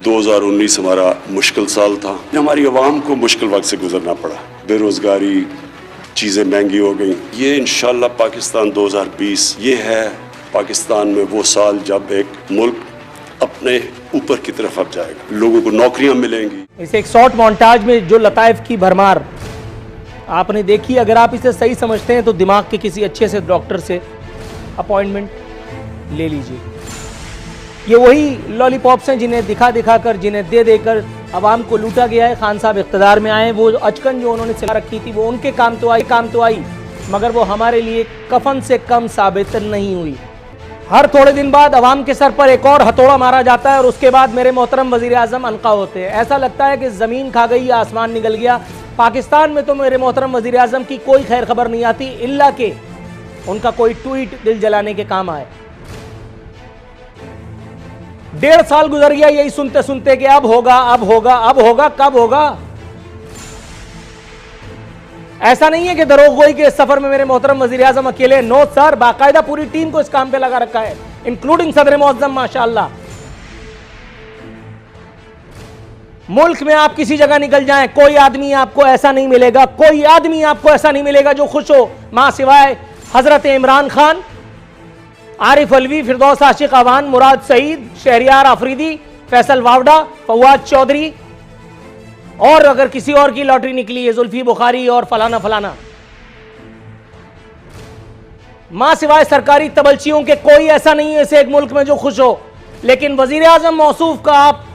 2019 हमारा मुश्किल साल था। हमारी आवाम को मुश्किल वक्त से गुजरना पड़ा, बेरोजगारी, चीज़ें महंगी हो गई। ये इंशाल्लाह पाकिस्तान 2020 ये है पाकिस्तान में वो साल जब एक मुल्क अपने ऊपर की तरफ अब जाएगा, लोगों को नौकरियां मिलेंगी। इस एक शॉर्ट मोन्टाज में जो लताइफ की भरमार आपने देखी, अगर आप इसे सही समझते हैं तो दिमाग के किसी अच्छे से डॉक्टर से अपॉइंटमेंट ले लीजिए। ये वही लॉलीपॉप्स हैं जिन्हें दिखा दिखा कर, जिन्हें दे देकर आवाम को लूटा गया है। खान साहब इख्तिदार में आए, वो अचकन जो उन्होंने सिला रखी थी वो उनके काम तो आई मगर वो हमारे लिए कफन से कम साबित नहीं हुई। हर थोड़े दिन बाद अवाम के सर पर एक और हथौड़ा मारा जाता है और उसके बाद मेरे मोहतरम वजीर आजम अनका होते हैं। ऐसा लगता है कि ज़मीन खा गई या आसमान निकल गया। पाकिस्तान में तो मेरे मोहतरम वजीर आजम की कोई खैर खबर नहीं आती, इल्ला के उनका कोई ट्वीट दिल जलाने के काम आए। 1.5 साल गुजर गया यही सुनते सुनते कि अब होगा, अब होगा, अब होगा, कब होगा। ऐसा नहीं है कि दरोगोई के सफर में मेरे मोहतरम वजीर आजम अकेले, नो सर, बाकायदा पूरी टीम को इस काम पे लगा रखा है, इंक्लूडिंग सदर मुअज्जम माशाअल्लाह। मुल्क में आप किसी जगह निकल जाएं, कोई आदमी आपको ऐसा नहीं मिलेगा, कोई आदमी आपको ऐसा नहीं मिलेगा जो खुश हो, मां सिवाय हजरत इमरान खान, आरिफ अलवी, फिरदौस आशिक अवान, मुराद सईद, शहरियार आफरीदी, फैसल वावडा, फवाद चौधरी, और अगर किसी और की लॉटरी निकली है जुल्फी बुखारी और फलाना फलाना। मां सिवाय सरकारी तबलचियों के कोई ऐसा नहीं है इस एक मुल्क में जो खुश हो। लेकिन वजीर आजम मौसूफ का आप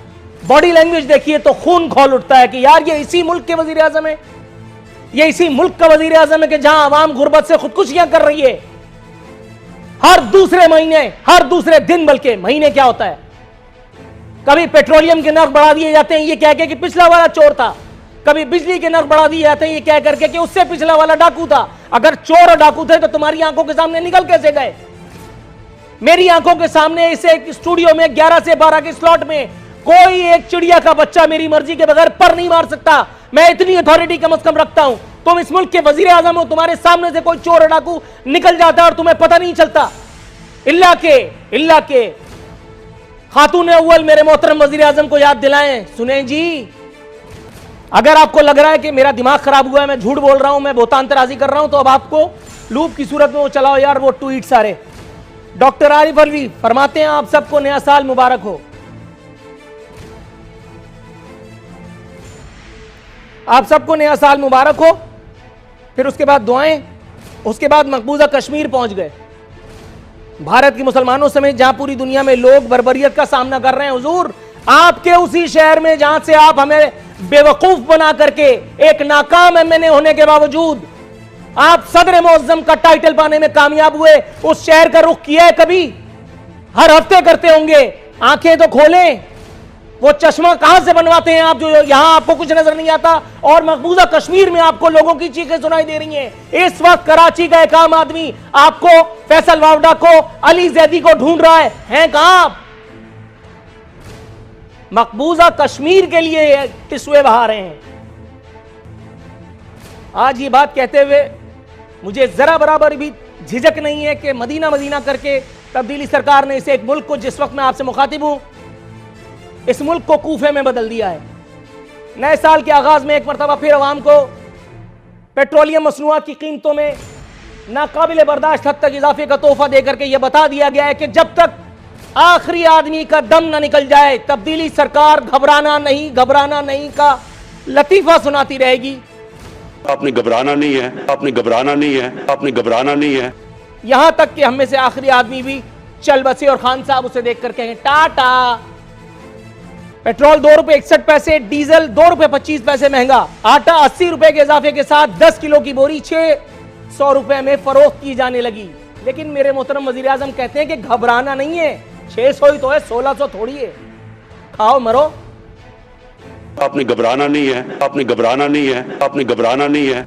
बॉडी लैंग्वेज देखिए तो खून खौल उठता है कि यार ये इसी मुल्क के वजीर आजम है, ये इसी मुल्क का वजीर आजम है कि जहां आवाम गुर्बत से खुदकुशियां कर रही है। हर दूसरे महीने, हर दूसरे दिन, बल्कि महीने क्या होता है, कभी पेट्रोलियम के नर्ख बढ़ा दिए जाते हैं ये कह के कि पिछला वाला चोर था, कभी बिजली के नर्ख बढ़ा दिए जाते हैं ये कह करके कि उससे पिछला वाला डाकू था। अगर चोर और डाकू थे तो तुम्हारी आंखों के सामने निकल कैसे गए? मेरी आंखों के सामने इस एक स्टूडियो में 11 से 12 के स्लॉट में कोई एक चिड़िया का बच्चा मेरी मर्जी के बगैर पर नहीं मार सकता। मैं इतनी अथॉरिटी कम से कम रखता हूं। तुम इस मुल्क के वजीर आजम हो, तुम्हारे सामने से कोई चोर और डाकू निकल जाता है और तुम्हें पता नहीं चलता। इल्ला के खातून अव्वल मेरे मोहतरम वजीर आजम को याद दिलाएं, सुने जी, अगर आपको लग रहा है कि मेरा दिमाग खराब हुआ है, मैं झूठ बोल रहा हूं, मैं बोतानतराजी कर रहा हूं, तो अब आपको लूप की सूरत में वो चलाओ यार, वो ट्वीट सारे। डॉक्टर आरिफ अलवी फरमाते हैं आप सबको नया साल मुबारक हो, आप सबको नया साल मुबारक हो। फिर उसके बाद दुआएं, उसके बाद मकबूजा कश्मीर पहुंच गए। भारत के मुसलमानों समेत जहां पूरी दुनिया में लोग बर्बरियत का सामना कर रहे हैं, हुजूर आपके उसी शहर में जहां से आप हमें बेवकूफ बना करके एक नाकाम एमएनए होने के बावजूद आप सदर मुअज्जम का टाइटल पाने में कामयाब हुए, उस शहर का रुख किया है कभी? हर हफ्ते करते होंगे, आंखें तो खोलें। वो चश्मा कहां से बनवाते हैं आप जो यहां आपको कुछ नजर नहीं आता, और मकबूजा कश्मीर में आपको लोगों की चीखें सुनाई दे रही हैं। इस वक्त कराची का एक आम आदमी आपको, फैसल वावडा को, अली जैदी को ढूंढ रहा है कहां आप? मकबूजा कश्मीर के लिए टिस्वे बहा रहे हैं। आज ये बात कहते हुए मुझे जरा बराबर भी झिझक नहीं है कि मदीना मदीना करके तब्दीली सरकार ने इसे एक मुल्क को, जिस वक्त मैं आपसे मुखातिब हूं, इस मुल्क को कूफे में बदल दिया है। नए साल के आगाज में एक मरतबा फिर अवाम को पेट्रोलियम मसनूआत की कीमतों में नाकाबिल बर्दाश्त हद तक इजाफे का तोहफा देकर के यह बता दिया गया है कि जब तक आखिरी आदमी का दम न निकल जाए तब्दीली सरकार घबराना नहीं का लतीफा सुनाती रहेगी। आपने घबराना नहीं है, आपने घबराना नहीं है, आपने घबराना नहीं है। यहां तक कि हम में से आखिरी आदमी भी चल बसे और खान साहब उसे देखकर कहें टाटा। पेट्रोल 2 रुपए 61 पैसे, डीजल 2 रुपए 25 पैसे महंगा, आटा 80 रुपए के इजाफे के साथ 10 किलो की बोरी 600 रुपए में फरोख्त की जाने लगी। लेकिन मेरे मोहतरम वजीर आजम कहते हैं कि घबराना नहीं है, 600 ही तो है, 1600 थोड़ी है, खाओ मरो। आपने घबराना नहीं है, आपने घबराना नहीं है, आपने घबराना नहीं है।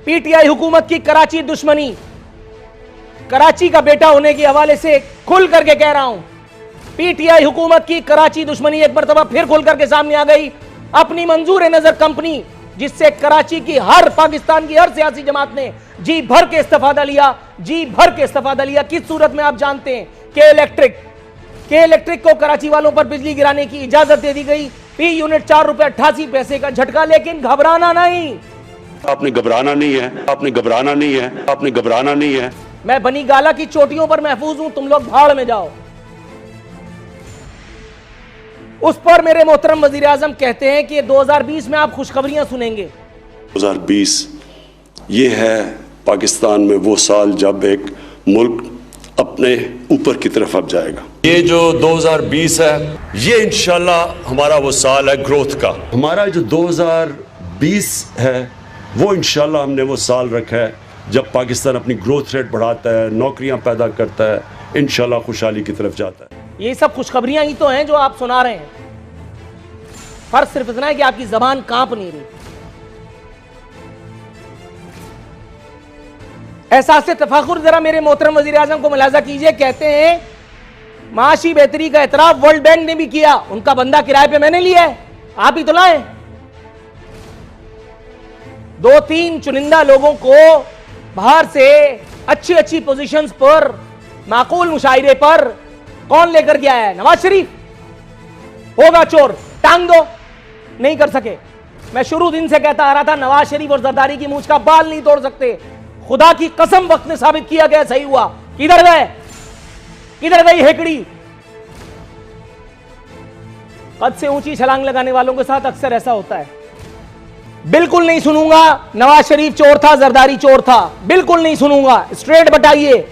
पीटीआई हुकूमत की कराची दुश्मनी, कराची का बेटा होने के हवाले से खुल करके कह रहा हूं, पीटीआई हुकूमत की कराची दुश्मनी एक मरतबा फिर खुल करके सामने आ गई। अपनी मंजूर नजर कंपनी जिससे कराची की हर, पाकिस्तान की हर सियासी जमात ने जी भर के इस्तेफादा लिया, जी भर के इस्तेफादा लिया। किस सूरत में आप जानते हैं कि इलेक्ट्रिक के इलेक्ट्रिक को कराची वालों पर बिजली गिराने की इजाजत दे दी गई। पी यूनिट 4 रुपए 88 पैसे का झटका, लेकिन घबराना नहीं। आपने घबराना नहीं है, आपने घबराना नहीं है, आपने घबराना नहीं है। मैं बनी गाला की चोटियों पर महफूज हूं, तुम लोग भाड़ में जाओ। उस पर मेरे मोहतरम वजीर आजम कहते हैं कि 2020 में आप खुशखबरियां सुनेंगे। 2020 ये है पाकिस्तान में वो साल जब एक मुल्क अपने ऊपर की तरफ अब जाएगा। ये जो 2020 है, ये इंशाल्लाह हमारा वो साल है ग्रोथ का। हमारा जो 2020 है वो इंशाल्लाह हमने वो साल रखा है जब पाकिस्तान अपनी ग्रोथ रेट बढ़ाता है, नौकरियां पैदा करता है, इंशाल्लाह खुशहाली की तरफ जाता है। ये सब खुशखबरियां ही तो हैं जो आप सुना रहे हैं। फर्क सिर्फ इतना है कि आपकी जबान कांप नहीं रही। एहसास तफाखुर जरा मेरे मोहतरम वजीर आजम को मुलाजा कीजिए। कहते हैं माशी बेहतरी का एतराफ वर्ल्ड बैंक ने भी किया, उनका बंदा किराए पे मैंने लिया है, आप ही तो लाए। 2-3 चुनिंदा लोगों को बाहर से अच्छी अच्छी पोजीशंस पर, माकूल मुशायरे पर कौन लेकर के आया है? नवाज शरीफ। होगा चोर, टांग दो। नहीं कर सके। मैं शुरू दिन से कहता आ रहा था नवाज शरीफ और जरदारी की मूंछ का बाल नहीं तोड़ सकते। खुदा की कसम वक्त ने साबित किया गया, सही हुआ। किधर गए, किधर गई हेकड़ी? कद से ऊंची छलांग लगाने वालों के साथ अक्सर ऐसा होता है। बिल्कुल नहीं सुनूंगा नवाज शरीफ चोर था, जरदारी चोर था, बिल्कुल नहीं सुनूंगा। स्ट्रेट बताइए,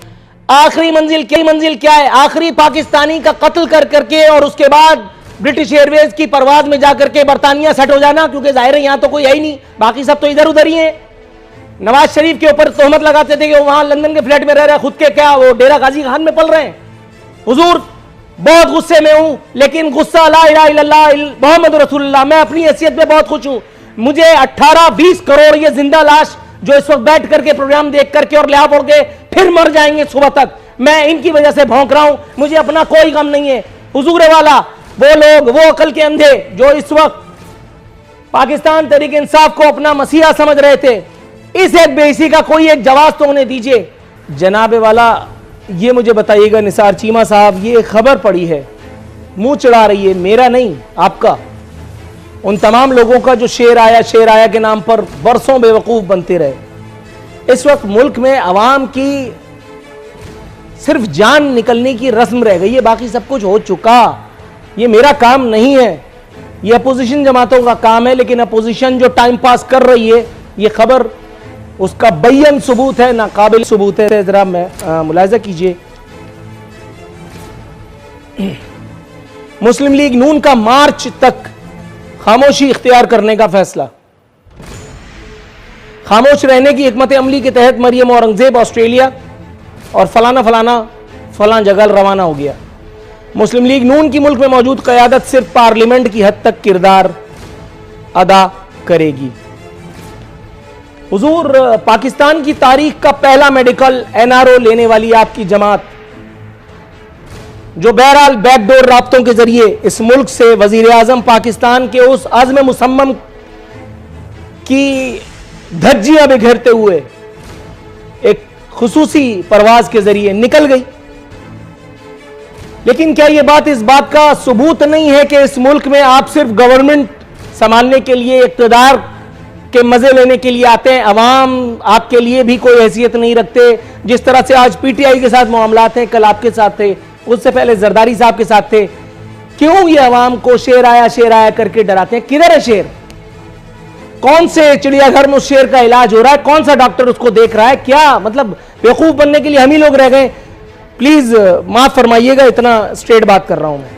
आखिरी मंजिल क्या है? आखिरी पाकिस्तानी का कत्ल कर करके और उसके बाद ब्रिटिश एयरवेज की परवाज में जाकर के बरतानिया सेट हो जाना, क्योंकि जाहिर है यहां तो कोई है ही नहीं, बाकी सब तो इधर उधर ही है। नवाज शरीफ के ऊपर तोहमत लगाते थे कि वो वहां लंदन के फ्लैट में रह रहे, खुद के क्या वो डेरा गाजी खान में पल रहे हैं। हुजूर बहुत गुस्से में हूं, लेकिन गुस्सा ला इलाहा इल्लल्लाह मोहम्मद रसूलुल्लाह, मैं अपनी हैसियत में बहुत खुश हूं। मुझे 18-20 करोड़ ये जिंदा लाश जो इस वक्त बैठ करके प्रोग्राम देख करके और लिहाज के फिर मर जाएंगे सुबह तक, मैं इनकी वजह से भौंक रहा हूं। मुझे अपना कोई गम नहीं है। हुजूर वाला वो लोग, वो अकल के अंधे जो इस वक्त पाकिस्तान तहरीक इंसाफ को अपना मसीहा समझ रहे थे, इस एक बेइज्जती का कोई एक जवाब तो उन्हें दीजिए। जनाबे वाला ये मुझे बताइएगा, निसार चीमा साहब, ये खबर पड़ी है, मुंह चढ़ा रही है, मेरा नहीं आपका, उन तमाम लोगों का जो शेर आया के नाम पर बरसों बेवकूफ बनते रहे। इस वक्त मुल्क में अवाम की सिर्फ जान निकलने की रस्म रह गई है, बाकी सब कुछ हो चुका। ये मेरा काम नहीं है, ये अपोजिशन जमातों का काम है, लेकिन अपोजिशन जो टाइम पास कर रही है, ये खबर उसका बय्यन सबूत है, नाकाबिल सबूत है। जरा मुलाहिजा कीजिए, मुस्लिम लीग नून का मार्च तक खामोशी इख्तियार करने का फैसला। खामोश रहने की हिकमत अमली के तहत मरियम औरंगजेब ऑस्ट्रेलिया और फलाना जगह रवाना हो गया। मुस्लिम लीग नून की मुल्क में मौजूद क़यादत सिर्फ पार्लियामेंट की हद तक किरदार अदा करेगी। हुजूर, पाकिस्तान की तारीख का पहला मेडिकल एनआरओ लेने वाली आपकी जमात, जो बहरहाल बैकडोर राब्तों के जरिए इस मुल्क से वजीर आजम पाकिस्तान के उस अज़्म मुसम्मम की धज्जियां बिखेरते हुए एक खुसूसी परवाज के जरिए निकल गई। लेकिन क्या यह बात इस बात का सबूत नहीं है कि इस मुल्क में आप सिर्फ गवर्नमेंट संभालने के लिए, इक़्तिदार के मजे लेने के लिए आते हैं, अवाम आपके लिए भी कोई हैसियत नहीं रखते? जिस तरह से आज पीटीआई के साथ मामलात हैं, कल आपके साथ थे, उससे पहले जरदारी साहब के साथ थे। क्यों ये अवाम को शेर आया करके डराते हैं? किधर है शेर? कौन से चिड़ियाघर में उस शेर का इलाज हो रहा है? कौन सा डॉक्टर उसको देख रहा है? क्या मतलब बेवकूफ बनने के लिए हम ही लोग रह गए? प्लीज माफ फरमाइएगा, इतना स्ट्रेट बात कर रहा हूं मैं।